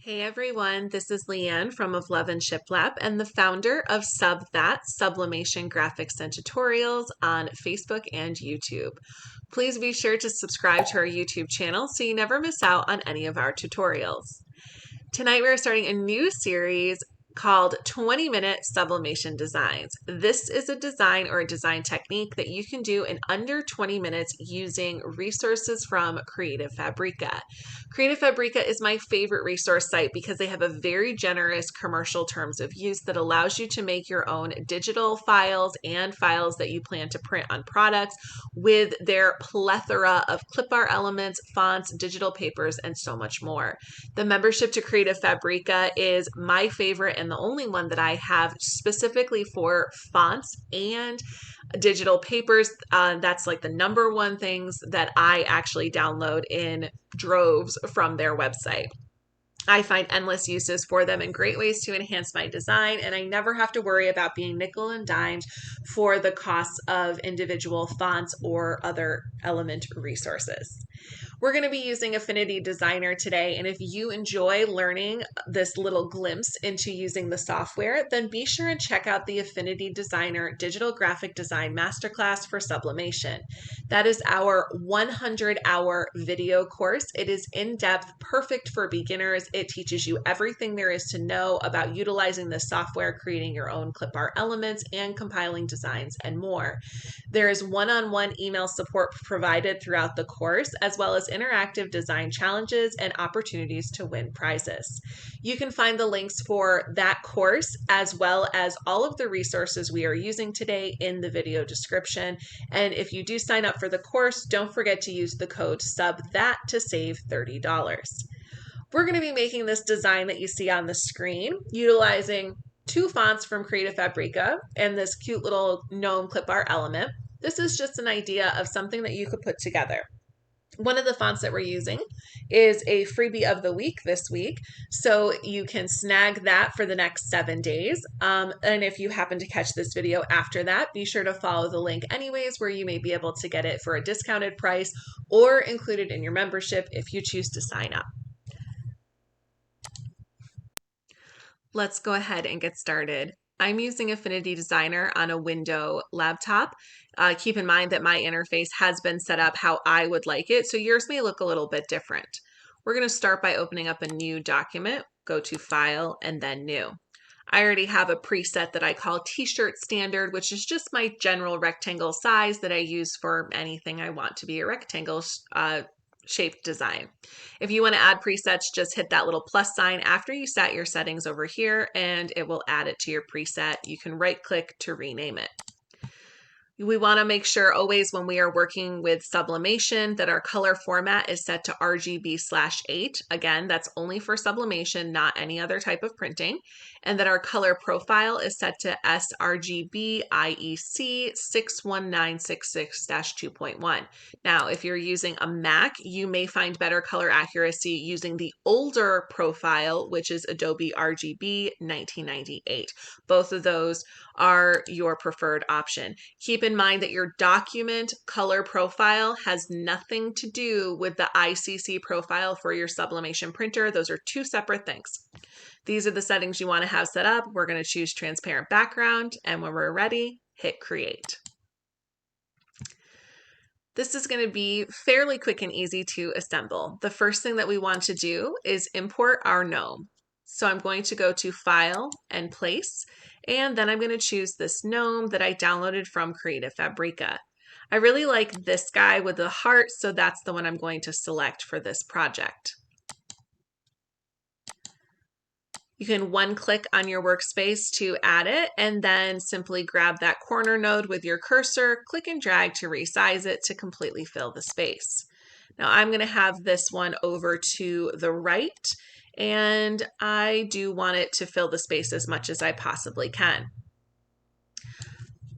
Hey everyone, this is Leanne from Of Love and Shiplap and the founder of Sublimation graphics and tutorials on Facebook and YouTube. Please be sure to subscribe to our YouTube channel so you never miss out on any of our tutorials. Tonight we're starting a new series called 20-Minute Sublimation Designs. This is a design or a design technique that you can do in under 20 minutes using resources from Creative Fabrica. Creative Fabrica is my favorite resource site because they have a very generous commercial terms of use that allows you to make your own digital files and files that you plan to print on products with their plethora of clipart elements, fonts, digital papers, and so much more. The membership to Creative Fabrica is my favorite and the only one that I have specifically for fonts and digital papers. That's like the number one things that I actually download in droves from their website. I find endless uses for them and great ways to enhance my design, and I never have to worry about being nickel and dimed for the costs of individual fonts or other element resources. We're going to be using Affinity Designer today, and if you enjoy learning this little glimpse into using the software, then be sure and check out the Affinity Designer Digital Graphic Design Masterclass for Sublimation. That is our 100-hour video course. It is in-depth, perfect for beginners. It teaches you everything there is to know about utilizing the software, creating your own clipart elements, and compiling designs and more. There is one-on-one email support provided throughout the course, as well as interactive design challenges and opportunities to win prizes. You can find the links for that course as well as all of the resources we are using today in the video description. And if you do sign up for the course, don't forget to use the code SUBTHAT to save $30. We're going to be making this design that you see on the screen utilizing two fonts from Creative Fabrica and this cute little gnome clipart element. This is just an idea of something that you could put together. One of the fonts that we're using is a freebie of the week this week, so you can snag that for the next 7 days. And if you happen to catch this video after that, be sure to follow the link anyways, where you may be able to get it for a discounted price or included in your membership if you choose to sign up. Let's go ahead and get started. I'm using Affinity Designer on a Windows laptop. Keep in mind that my interface has been set up how I would like it, so yours may look a little bit different. We're going to start by opening up a new document, go to File, and then New. I already have a preset that I call T-shirt standard, which is just my general rectangle size that I use for anything I want to be a rectangle shaped design. If you want to add presets, just hit that little plus sign after you set your settings over here and it will add it to your preset. You can right click to rename it. We want to make sure always when we are working with sublimation that our color format is set to RGB/8. Again, that's only for sublimation, not any other type of printing. And that our color profile is set to sRGB IEC 61966-2.1. Now, if you're using a Mac, you may find better color accuracy using the older profile, which is Adobe RGB 1998. Both of those are your preferred option. Keep in mind that your document color profile has nothing to do with the ICC profile for your sublimation printer. Those are two separate things. These are the settings you want to have set up. We're going to choose transparent background, and when we're ready, hit create. This is going to be fairly quick and easy to assemble. The first thing that we want to do is import our gnome. So I'm going to go to File and Place, and then I'm going to choose this gnome that I downloaded from Creative Fabrica. I really like this guy with the heart, so that's the one I'm going to select for this project. You can one-click on your workspace to add it, and then simply grab that corner node with your cursor, click and drag to resize it to completely fill the space. Now I'm going to have this one over to the right, and I do want it to fill the space as much as I possibly can.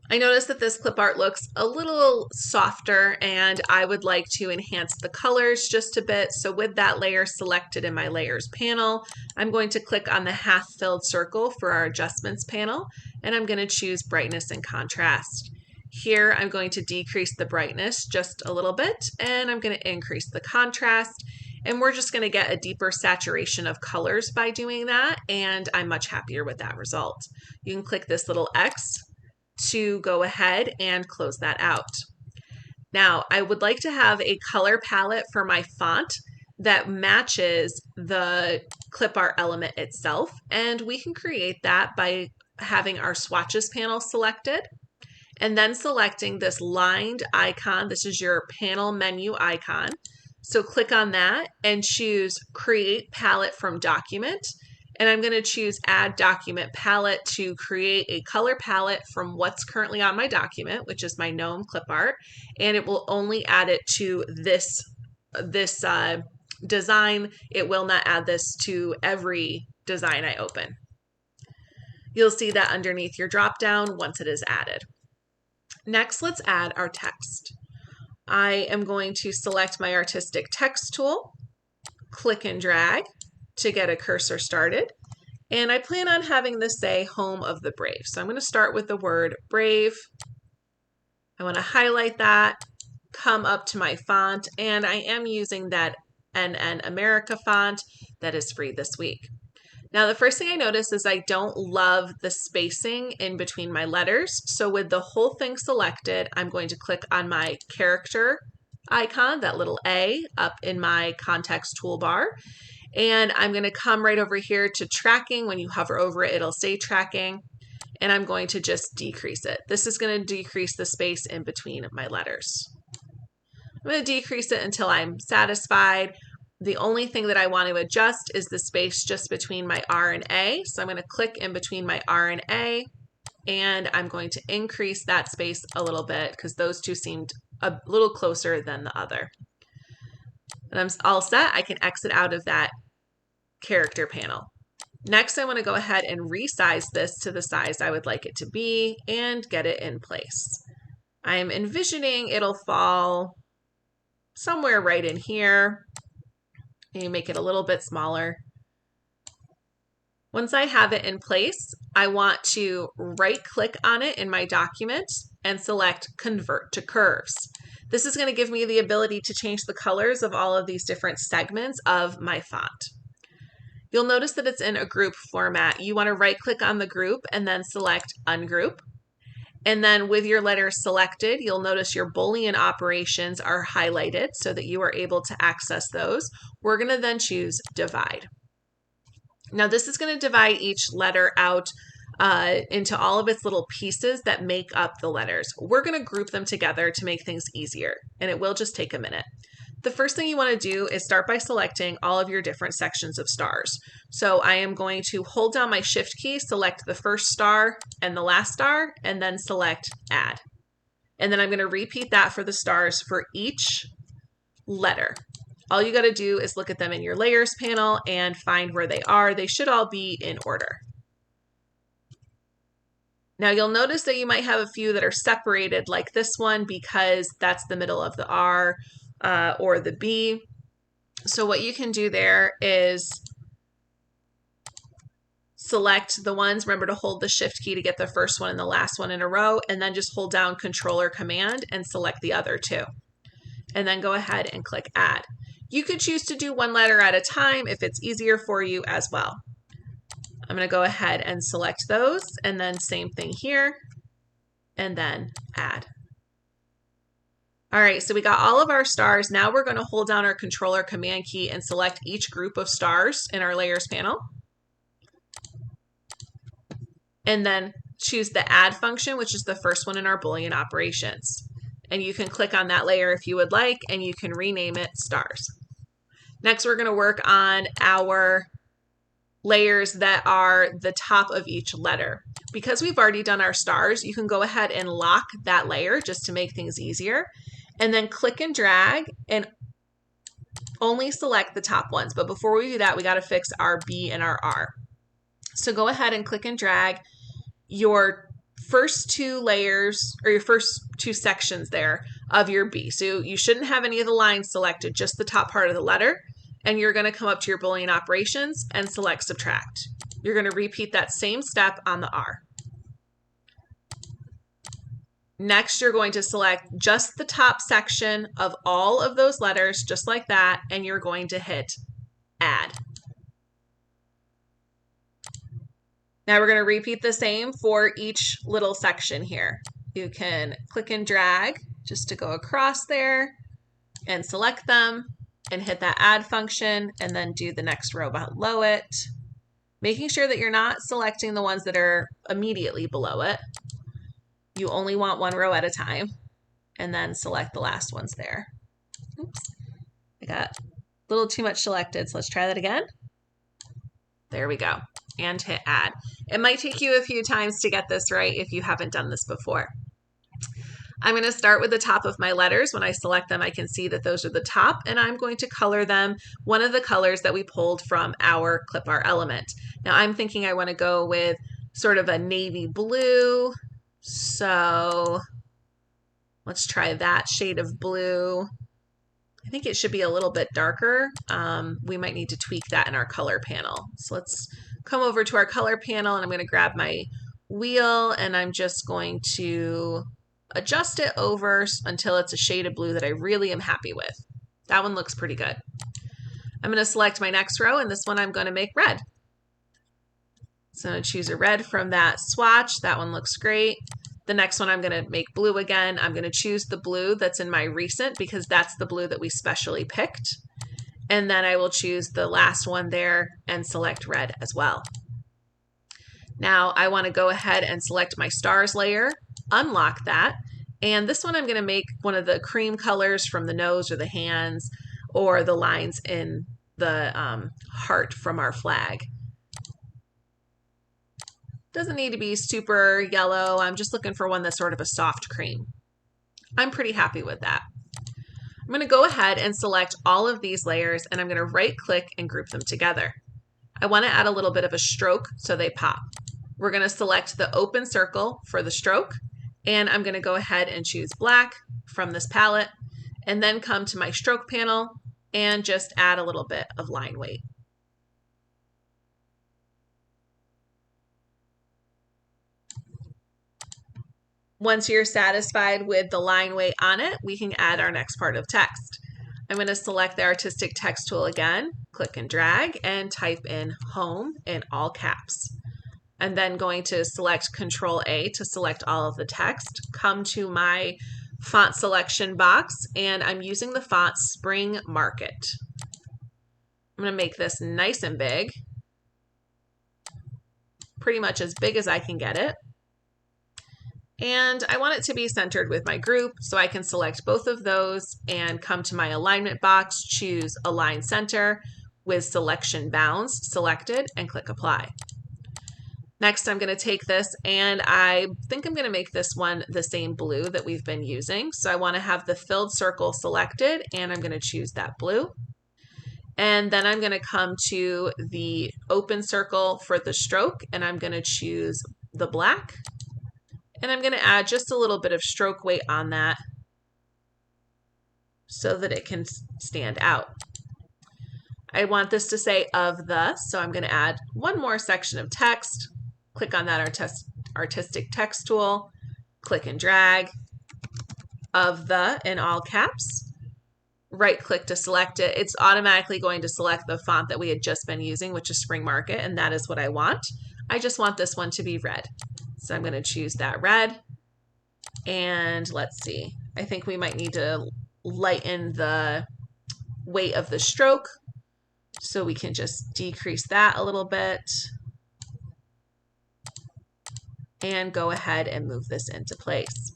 I noticed that this clip art looks a little softer and I would like to enhance the colors just a bit. So with that layer selected in my layers panel, I'm going to click on the half filled circle for our adjustments panel, and I'm going to choose brightness and contrast. Here I'm going to decrease the brightness just a little bit, and I'm going to increase the contrast. And we're just going to get a deeper saturation of colors by doing that, and I'm much happier with that result. You can click this little X to go ahead and close that out. Now, I would like to have a color palette for my font that matches the clipart element itself, and we can create that by having our swatches panel selected and then selecting this lined icon. This is your panel menu icon. So click on that and choose Create Palette from Document. And I'm going to choose Add Document Palette to create a color palette from what's currently on my document, which is my Gnome clipart, and it will only add it to this design. It will not add this to every design I open. You'll see that underneath your drop down once it is added. Next, let's add our text. I am going to select my artistic text tool, click and drag to get a cursor started, and I plan on having this say Home of the Brave. So I'm going to start with the word brave. I want to highlight that, come up to my font, and I am using that NN America font that is free this week. Now, the first thing I notice is I don't love the spacing in between my letters. So with the whole thing selected, I'm going to click on my character icon, that little A up in my context toolbar. And I'm going to come right over here to tracking. When you hover over it, it'll say tracking. And I'm going to just decrease it. This is going to decrease the space in between my letters. I'm going to decrease it until I'm satisfied. The only thing that I want to adjust is the space just between my R and A. So I'm going to click in between my R and A, and I'm going to increase that space a little bit because those two seemed a little closer than the other. And I'm all set. I can exit out of that character panel. Next, I want to go ahead and resize this to the size I would like it to be and get it in place. I'm envisioning it'll fall somewhere right in here. You make it a little bit smaller. Once I have it in place, I want to right click on it in my document and select Convert to Curves. This is going to give me the ability to change the colors of all of these different segments of my font. You'll notice that it's in a group format. You want to right click on the group and then select Ungroup. And then with your letters selected, you'll notice your Boolean operations are highlighted so that you are able to access those. We're going to then choose Divide. Now this is going to divide each letter out into all of its little pieces that make up the letters. We're going to group them together to make things easier, and it will just take a minute. The first thing you want to do is start by selecting all of your different sections of stars. So I am going to hold down my Shift key, select the first star and the last star, and then select Add. And then I'm going to repeat that for the stars for each letter. All you got to do is look at them in your layers panel and find where they are. They should all be in order. Now you'll notice that you might have a few that are separated like this one because that's the middle of the R or the B. So what you can do there is select the ones, remember to hold the Shift key to get the first one and the last one in a row, and then just hold down Control or Command and select the other two. And then go ahead and click Add. You could choose to do one letter at a time if it's easier for you as well. I'm going to go ahead and select those, and then same thing here, and then Add. All right, so we got all of our stars. Now we're going to hold down our Control or Command key and select each group of stars in our layers panel. And then choose the Add function, which is the first one in our Boolean operations. And you can click on that layer if you would like, and you can rename it Stars. Next, we're going to work on our layers that are the top of each letter. Because we've already done our stars, you can go ahead and lock that layer just to make things easier. And then click and drag and only select the top ones. But before we do that, we got to fix our B and our R. So go ahead and click and drag your first two layers or your first two sections there of your B. So you shouldn't have any of the lines selected, just the top part of the letter. And you're going to come up to your Boolean operations and select Subtract. You're going to repeat that same step on the R. Next, you're going to select just the top section of all of those letters, just like that, and you're going to hit Add. Now we're going to repeat the same for each little section here. You can click and drag just to go across there and select them and hit that add function and then do the next row below it, making sure that you're not selecting the ones that are immediately below it. You only want one row at a time, and then select the last ones there. Oops, I got a little too much selected, so let's try that again. There we go, and hit add. It might take you a few times to get this right if you haven't done this before. I'm going to start with the top of my letters. When I select them, I can see that those are the top, and I'm going to color them one of the colors that we pulled from our clip art element. Now I'm thinking I want to go with sort of a navy blue, so let's try that shade of blue. I think it should be a little bit darker. We might need to tweak that in our color panel. So let's come over to our color panel, and I'm going to grab my wheel, and I'm just going to adjust it over until it's a shade of blue that I really am happy with. That one looks pretty good. I'm going to select my next row, and this one I'm going to make red. So I'm going to choose a red from that swatch. That one looks great. The next one I'm going to make blue again. I'm going to choose the blue that's in my recent because that's the blue that we specially picked. And then I will choose the last one there and select red as well. Now I want to go ahead and select my stars layer, unlock that, and this one I'm going to make one of the cream colors from the nose or the hands or the lines in the heart from our flag. Doesn't need to be super yellow. I'm just looking for one that's sort of a soft cream. I'm pretty happy with that. I'm going to go ahead and select all of these layers, and I'm going to right click and group them together. I want to add a little bit of a stroke so they pop. We're going to select the open circle for the stroke, and I'm going to go ahead and choose black from this palette, and then come to my stroke panel and just add a little bit of line weight. Once you're satisfied with the line weight on it, we can add our next part of text. I'm going to select the artistic text tool again, click and drag, and type in home in all caps. I'm then going to select Control A to select all of the text, come to my font selection box, and I'm using the font Spring Market. I'm going to make this nice and big, pretty much as big as I can get it. And I want it to be centered with my group, so I can select both of those and come to my alignment box, choose Align Center with Selection Bounds selected, and click Apply. Next, I'm going to take this, and I think I'm going to make this one the same blue that we've been using. So I want to have the filled circle selected, and I'm going to choose that blue. And then I'm going to come to the open circle for the stroke, and I'm going to choose the black. And I'm going to add just a little bit of stroke weight on that so that it can stand out. I want this to say of the, so I'm going to add one more section of text. Click on that artistic text tool, click and drag, of the in all caps, right click to select it. It's automatically going to select the font that we had just been using, which is Spring Market, and that is what I want. I just want this one to be red. So I'm going to choose that red, and let's see, I think we might need to lighten the weight of the stroke, so we can just decrease that a little bit and go ahead and move this into place.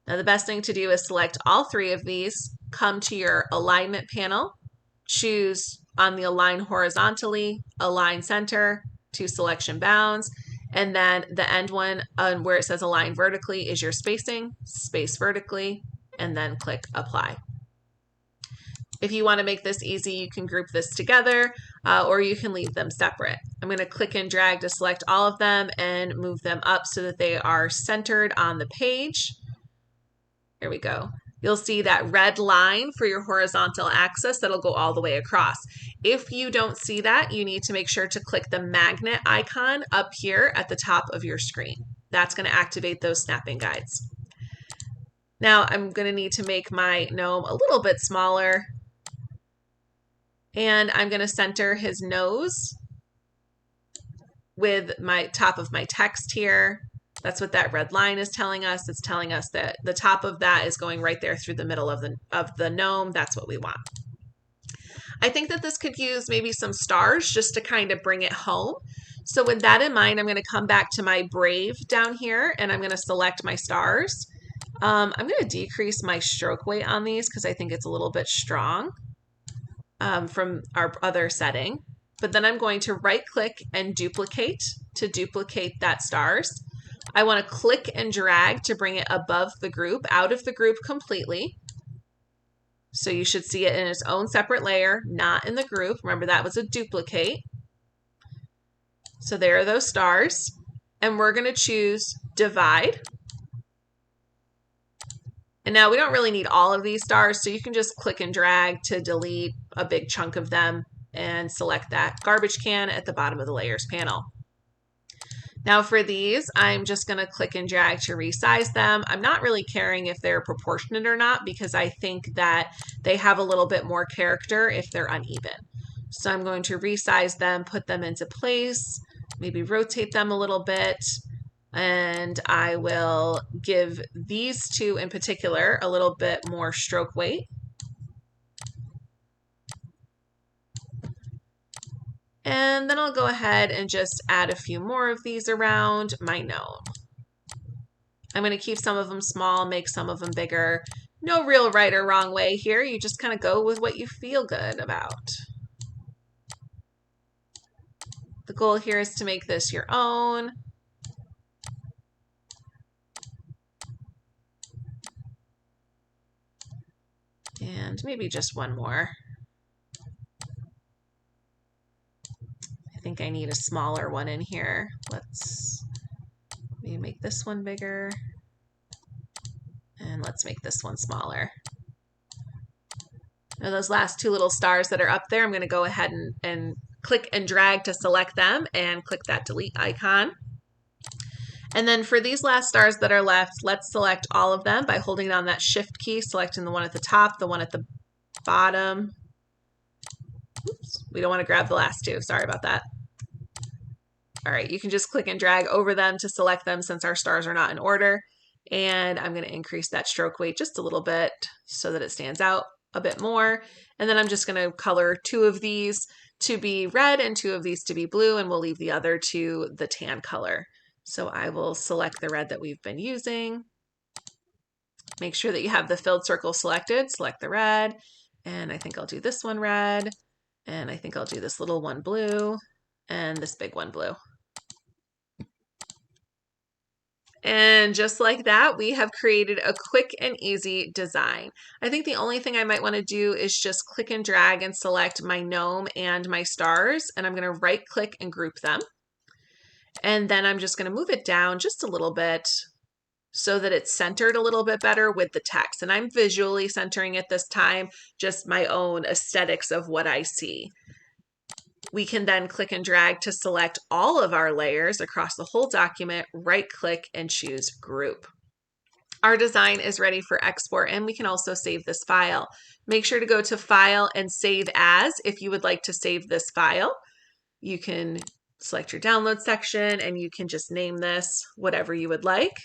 Now the best thing to do is select all three of these, come to your alignment panel, choose on the Align Horizontally, Align Center to Selection Bounds, and then the end one where it says Align Vertically is your spacing, space vertically, and then click Apply. If you want to make this easy, you can group this together or you can leave them separate. I'm going to click and drag to select all of them and move them up so that they are centered on the page. Here we go. You'll see that red line for your horizontal axis that'll go all the way across. If you don't see that, you need to make sure to click the magnet icon up here at the top of your screen. That's going to activate those snapping guides. Now I'm going to need to make my gnome a little bit smaller, and I'm going to center his nose with my top of my text here. That's what that red line is telling us. It's telling us that the top of that is going right there through the middle of the gnome. That's what we want. I think that this could use maybe some stars just to kind of bring it home. So with that in mind, I'm going to come back to my Brave down here, and I'm going to select my stars. I'm going to decrease my stroke weight on these because I think it's a little bit strong from our other setting. But then I'm going to right click and duplicate to duplicate that stars. I want to click and drag to bring it above the group, out of the group completely. So you should see it in its own separate layer, not in the group. Remember, that was a duplicate. So there are those stars. And we're going to choose divide. And now we don't really need all of these stars, so you can just click and drag to delete a big chunk of them and select that garbage can at the bottom of the layers panel. Now for these, I'm just going to click and drag to resize them. I'm not really caring if they're proportionate or not because I think that they have a little bit more character if they're uneven. So I'm going to resize them, put them into place, maybe rotate them a little bit, and I will give these two in particular a little bit more stroke weight. And then I'll go ahead and just add a few more of these around my gnome. I'm going to keep some of them small, make some of them bigger. No real right or wrong way here. You just kind of go with what you feel good about. The goal here is to make this your own. And maybe just one more. I think I need a smaller one in here. Let's maybe make this one bigger. And let's make this one smaller. Now those last two little stars that are up there, I'm going to go ahead and click and drag to select them and click that delete icon. And then for these last stars that are left, let's select all of them by holding down that shift key, selecting the one at the top, the one at the bottom. Oops, we don't want to grab the last two. Sorry about that. All right, you can just click and drag over them to select them since our stars are not in order. And I'm going to increase that stroke weight just a little bit so that it stands out a bit more. And then I'm just going to color two of these to be red and two of these to be blue, and we'll leave the other two the tan color. So I will select the red that we've been using. Make sure that you have the filled circle selected. Select the red, and I think I'll do this one red, and I think I'll do this little one blue, and this big one blue. And just like that, we have created a quick and easy design. I think the only thing I might want to do is just click and drag and select my gnome and my stars, and I'm going to right click and group them. And then I'm just going to move it down just a little bit so that it's centered a little bit better with the text. And I'm visually centering it this time, just my own aesthetics of what I see. We can then click and drag to select all of our layers across the whole document, right click and choose group. Our design is ready for export, and we can also save this file. Make sure to go to File and Save As if you would like to save this file. You can select your download section and you can just name this whatever you would like.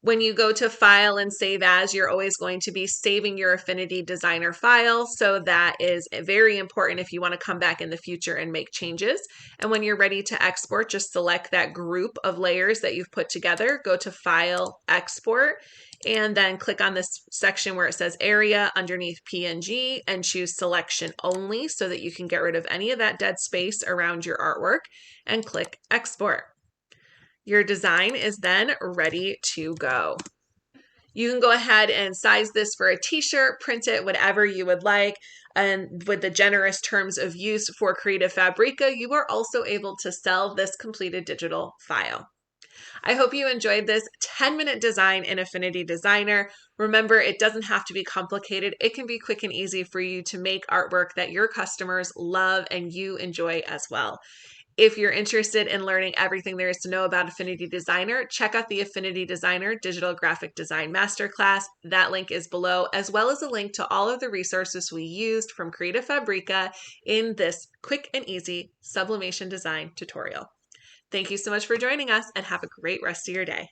When you go to File and Save As, you're always going to be saving your Affinity Designer file. So that is very important if you want to come back in the future and make changes. And when you're ready to export, just select that group of layers that you've put together, go to File, Export, and then click on this section where it says Area underneath PNG and choose Selection Only so that you can get rid of any of that dead space around your artwork, and click Export. Your design is then ready to go. You can go ahead and size this for a t-shirt, print it, whatever you would like. And with the generous terms of use for Creative Fabrica, you are also able to sell this completed digital file. I hope you enjoyed this 10-minute design in Affinity Designer. Remember, it doesn't have to be complicated. It can be quick and easy for you to make artwork that your customers love and you enjoy as well. If you're interested in learning everything there is to know about Affinity Designer, check out the Affinity Designer Digital Graphic Design Masterclass. That link is below, as well as a link to all of the resources we used from Creative Fabrica in this quick and easy sublimation design tutorial. Thank you so much for joining us and have a great rest of your day.